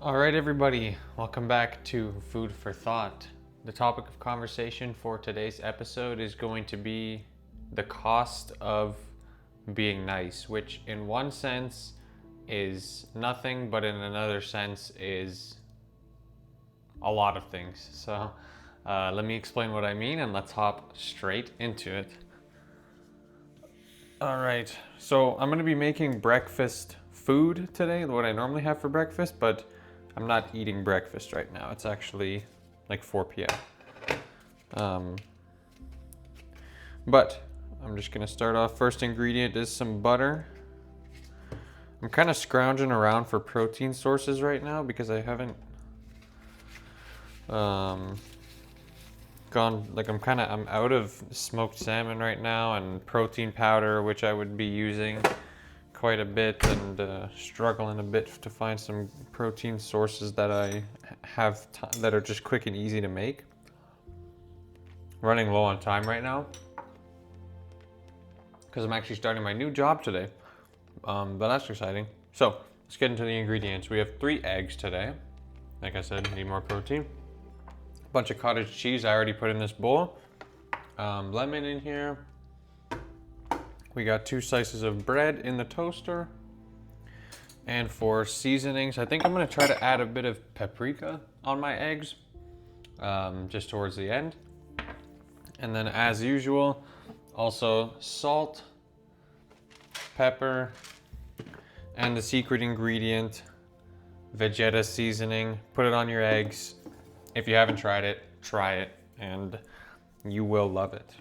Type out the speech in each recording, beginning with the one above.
All right, everybody, welcome back to Food for Thought. The topic of conversation for today's episode is going to be the cost of being nice, which in one sense is nothing, but in another sense is a lot of things. So let me explain what I mean and let's hop straight into it. All right, so I'm going to be making breakfast food today, what I normally have for breakfast, but I'm not eating breakfast right now. It's actually like 4 p.m. But I'm just gonna start off. First ingredient is some butter. I'm kind of scrounging around for protein sources right now because I haven't I'm out of smoked salmon right now and protein powder, which I would be using quite a bit, and struggling a bit to find some protein sources that I have that are just quick and easy to make. Running low on time right now because I'm actually starting my new job today, but that's exciting. So let's get into the ingredients. We have 3 eggs today. Like I said, need more protein. A bunch of cottage cheese I already put in this bowl. Lemon in here. We got 2 slices of bread in the toaster. And for seasonings, I think I'm gonna try to add a bit of paprika on my eggs, just towards the end. And then as usual, also salt, pepper, and the secret ingredient, Vegeta seasoning. Put it on your eggs. If you haven't tried it, try it, and you will love it.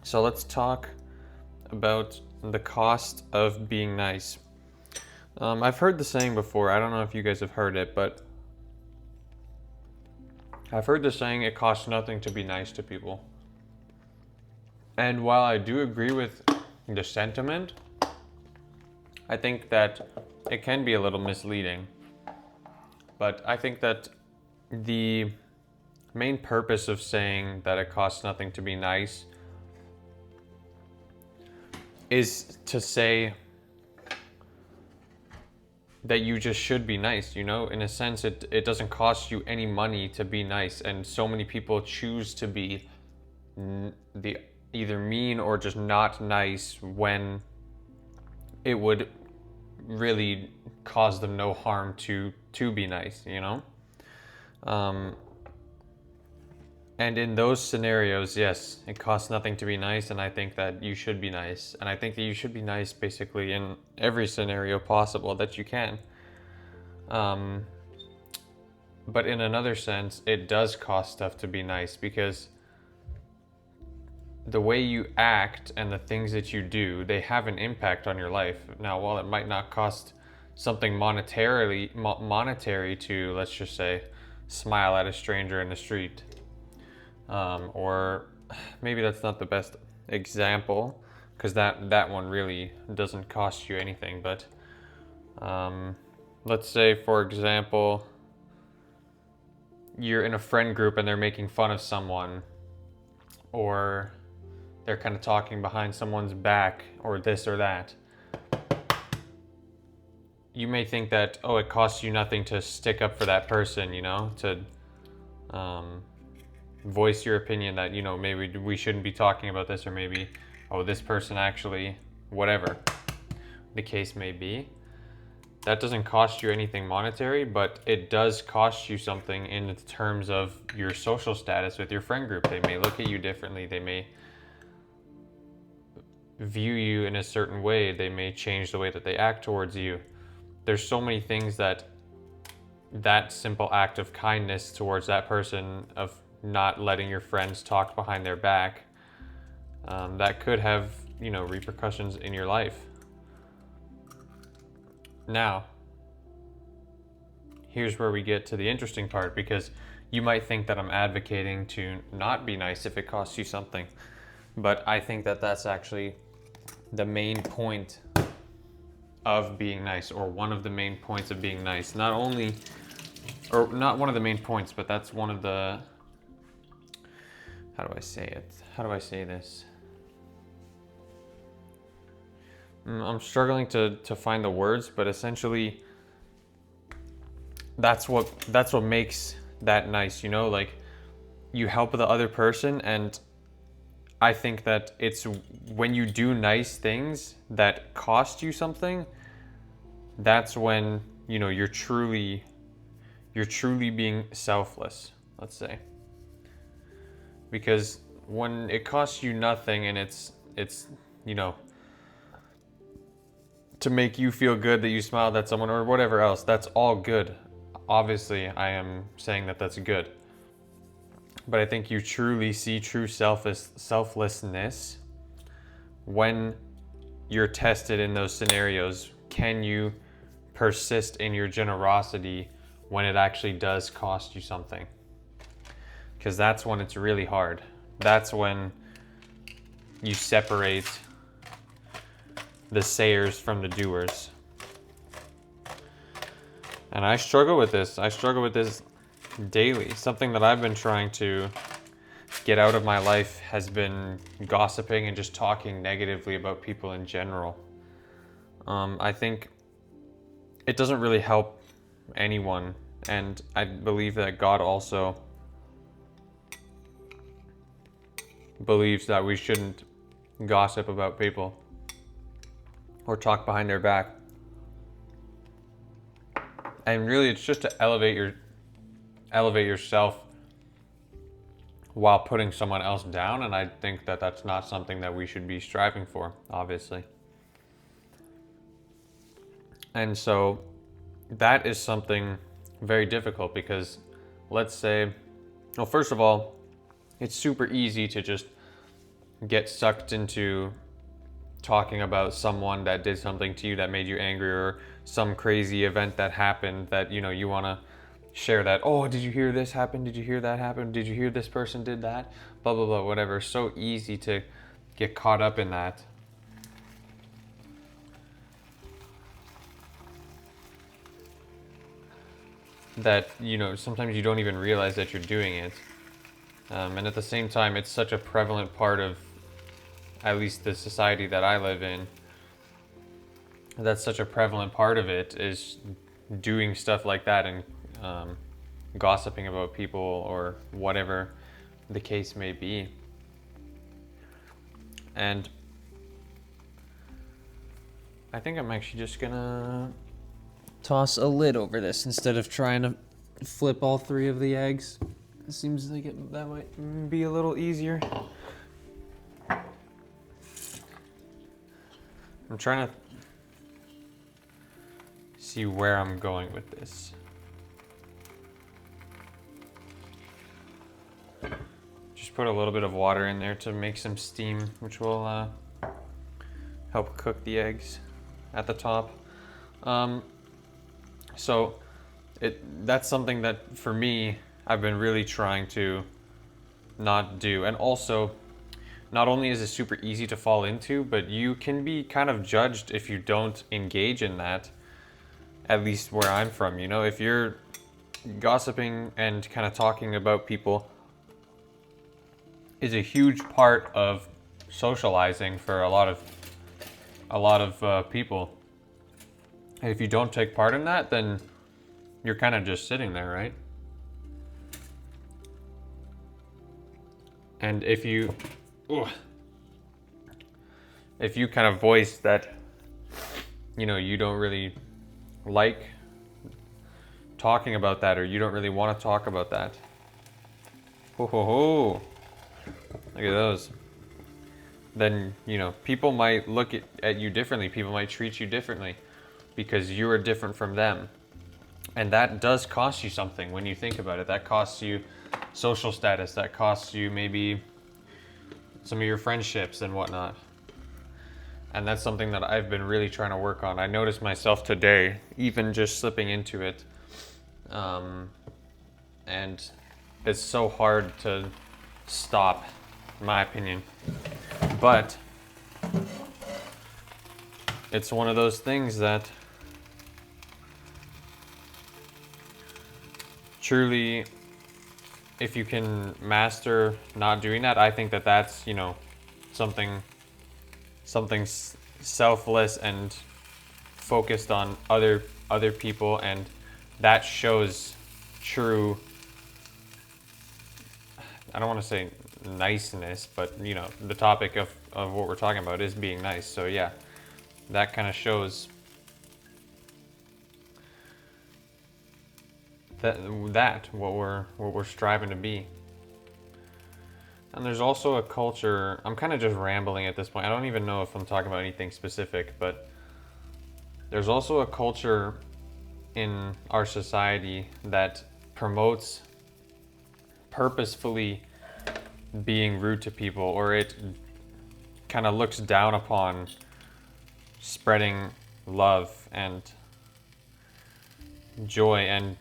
So let's talk about the cost of being nice. I've heard the saying before. I don't know if you guys have heard it, but I've heard the saying, it costs nothing to be nice to people. And while I do agree with the sentiment, I think that it can be a little misleading. But I think that the main purpose of saying that it costs nothing to be nice is to say that you just should be nice, in a sense. It doesn't cost you any money to be nice, and so many people choose to be the either mean or just not nice when it would really cause them no harm to be nice, and in those scenarios, yes, it costs nothing to be nice, and I think that you should be nice. And I think that you should be nice basically in every scenario possible that you can. But in another sense, it does cost stuff to be nice, because the way you act and the things that you do, they have an impact on your life. Now, while it might not cost something monetary to, let's just say, smile at a stranger in the street, or maybe that's not the best example, because that one really doesn't cost you anything. But let's say, for example, you're in a friend group and they're making fun of someone, or they're kind of talking behind someone's back, or this or that. You may think that, oh, it costs you nothing to stick up for that person, to voice your opinion that, maybe we shouldn't be talking about this, or maybe, oh, this person actually, whatever the case may be. That doesn't cost you anything monetary, but it does cost you something in terms of your social status with your friend group. They may look at you differently. They may view you in a certain way. They may change the way that they act towards you. There's so many things that simple act of kindness towards that person, of not letting your friends talk behind their back, that could have, repercussions in your life. Now, here's where we get to the interesting part, because you might think that I'm advocating to not be nice if it costs you something. But I think that that's actually the main point of being nice, or one of the main points of being nice. Not one of the main points, but that's one of the, how do I say it? How do I say this? I'm struggling to find the words, but essentially that's what makes that nice, you know, like you help the other person. And I think that it's when you do nice things that cost you something, that's when, you know, you're truly being selfless, let's say. Because when it costs you nothing and it's you know, to make you feel good that you smiled at someone or whatever else, that's all good. Obviously, I am saying that that's good. But I think you truly see true selflessness when you're tested in those scenarios. Can you persist in your generosity when it actually does cost you something? Because that's when it's really hard. That's when you separate the sayers from the doers. And I struggle with this. I struggle with this daily. Something that I've been trying to get out of my life has been gossiping and just talking negatively about people in general. I think it doesn't really help anyone. And I believe that God also believes that we shouldn't gossip about people or talk behind their back. And really, it's just to elevate yourself while putting someone else down. And I think that that's not something that we should be striving for, obviously. And so that is something very difficult because let's say, well, first of all, it's super easy to just get sucked into talking about someone that did something to you that made you angry, or some crazy event that happened that, you know, you want to share that. Oh, did you hear this happen? Did you hear that happen? Did you hear this person did that? Blah, blah, blah, whatever. So easy to get caught up in that. That, you know, sometimes you don't even realize that you're doing it. And at the same time, it's such a prevalent part of at least the society that I live in. That's such a prevalent part of it, is doing stuff like that and gossiping about people or whatever the case may be. And I think I'm actually just gonna toss a lid over this instead of trying to flip all three of the eggs. It seems like that might be a little easier. I'm trying to see where I'm going with this. Just put a little bit of water in there to make some steam, which will help cook the eggs at the top. So that's something that for me, I've been really trying to not do. And also, not only is it super easy to fall into, but you can be kind of judged if you don't engage in that, at least where I'm from. You know, if you're gossiping and kind of talking about people is a huge part of socializing for a lot of people. And if you don't take part in that, then you're kind of just sitting there, right? And if you kind of voice that, you know, you don't really like talking about that, or you don't really want to talk about that. Ho ho ho. Look at those. Then, you know, people might look at you differently. People might treat you differently because you are different from them. And that does cost you something when you think about it. That costs you social status. That costs you maybe some of your friendships and whatnot. And that's something that I've been really trying to work on. I noticed myself today, even just slipping into it. And it's so hard to stop, in my opinion. But it's one of those things that truly, if you can master not doing that, I think that that's, you know, something selfless and focused on other people and that shows true, I don't want to say niceness, but the topic of what we're talking about is being nice. So yeah, that kind of shows that what we're striving to be. And there's also a culture, I'm kind of just rambling at this point. I don't even know if I'm talking about anything specific, but there's also a culture in our society that promotes purposefully being rude to people, or it kind of looks down upon spreading love and joy and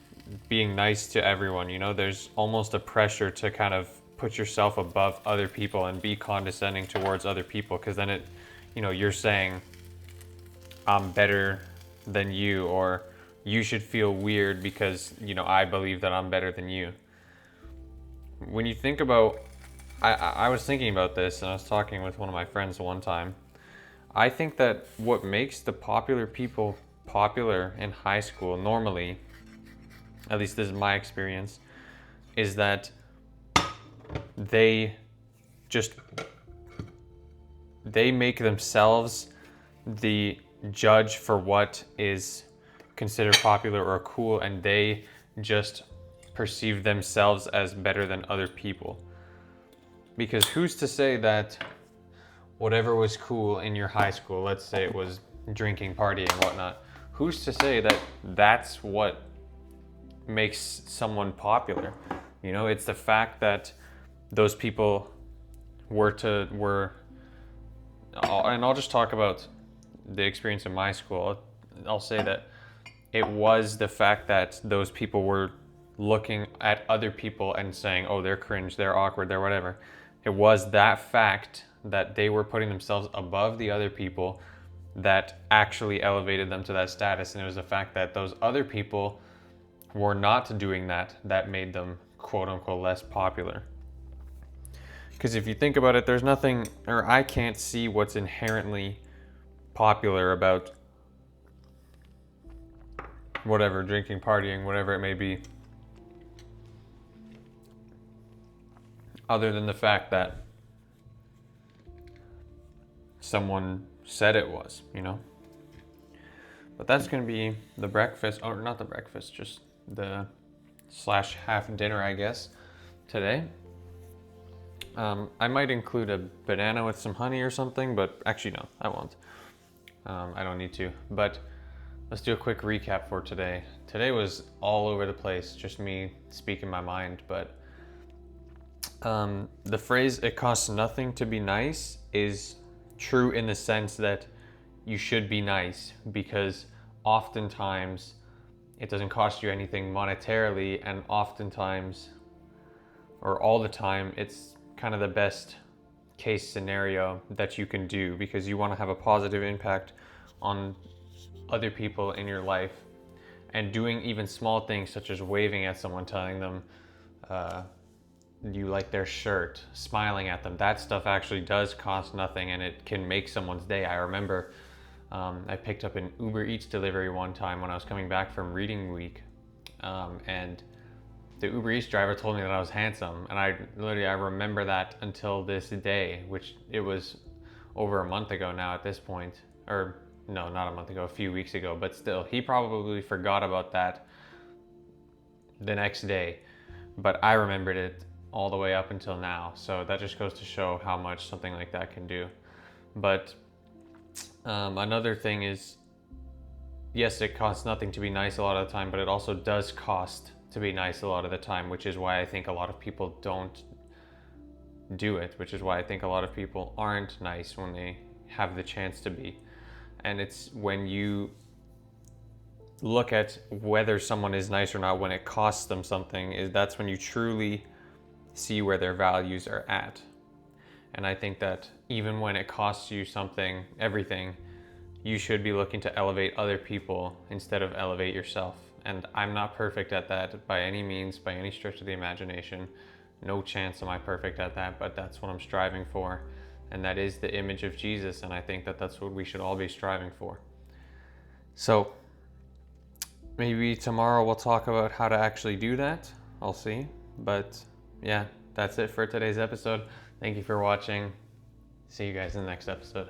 being nice to everyone. There's almost a pressure to kind of put yourself above other people and be condescending towards other people, because then you're saying I'm better than you, or you should feel weird because I believe that I'm better than you. When you think about, I was thinking about this, and I was talking with one of my friends one time. I think that what makes the popular people popular in high school normally, at least this is my experience, is that they make themselves the judge for what is considered popular or cool, and they just perceive themselves as better than other people. Because who's to say that whatever was cool in your high school, let's say it was drinking, partying, whatnot, who's to say that that's what makes someone popular? It's the fact that those people and I'll just talk about the experience in my school. I'll say that it was the fact that those people were looking at other people and saying, oh, they're cringe, they're awkward, they're whatever. It was that fact that they were putting themselves above the other people that actually elevated them to that status. And it was the fact that those other people were not doing that made them quote unquote less popular. Because if you think about it, there's nothing, or I can't see what's inherently popular about whatever, drinking, partying, whatever it may be, other than the fact that someone said it was, But that's going to be the breakfast, or not the breakfast, just the / half dinner, I guess, today. I might include a banana with some honey or something, but actually no, I won't. I don't need to, but let's do a quick recap for today. Today was all over the place, just me speaking my mind, but the phrase, it costs nothing to be nice, is true in the sense that you should be nice, because oftentimes it doesn't cost you anything monetarily, and oftentimes, or all the time, it's kind of the best case scenario that you can do, because you want to have a positive impact on other people in your life, and doing even small things such as waving at someone, telling them you like their shirt, smiling at them. That stuff actually does cost nothing, and it can make someone's day. I remember I picked up an Uber Eats delivery one time when I was coming back from reading week, and the Uber Eats driver told me that I was handsome, and I remember that until this day, which it was over a month ago now at this point, or no, not a month ago, a few weeks ago, but still, he probably forgot about that the next day, but I remembered it all the way up until now. So that just goes to show how much something like that can do. But another thing is, yes, it costs nothing to be nice a lot of the time, but it also does cost to be nice a lot of the time, which is why I think a lot of people don't do it, which is why I think a lot of people aren't nice when they have the chance to be. And it's when you look at whether someone is nice or not, when it costs them something, that's when you truly see where their values are at. And I think that even when it costs you something, everything, you should be looking to elevate other people instead of elevate yourself. And I'm not perfect at that by any means, by any stretch of the imagination. No chance am I perfect at that, but that's what I'm striving for. And that is the image of Jesus, and I think that that's what we should all be striving for. So Maybe tomorrow we'll talk about how to actually do that. I'll see. But yeah, that's it for today's episode. Thank you for watching. See you guys in the next episode.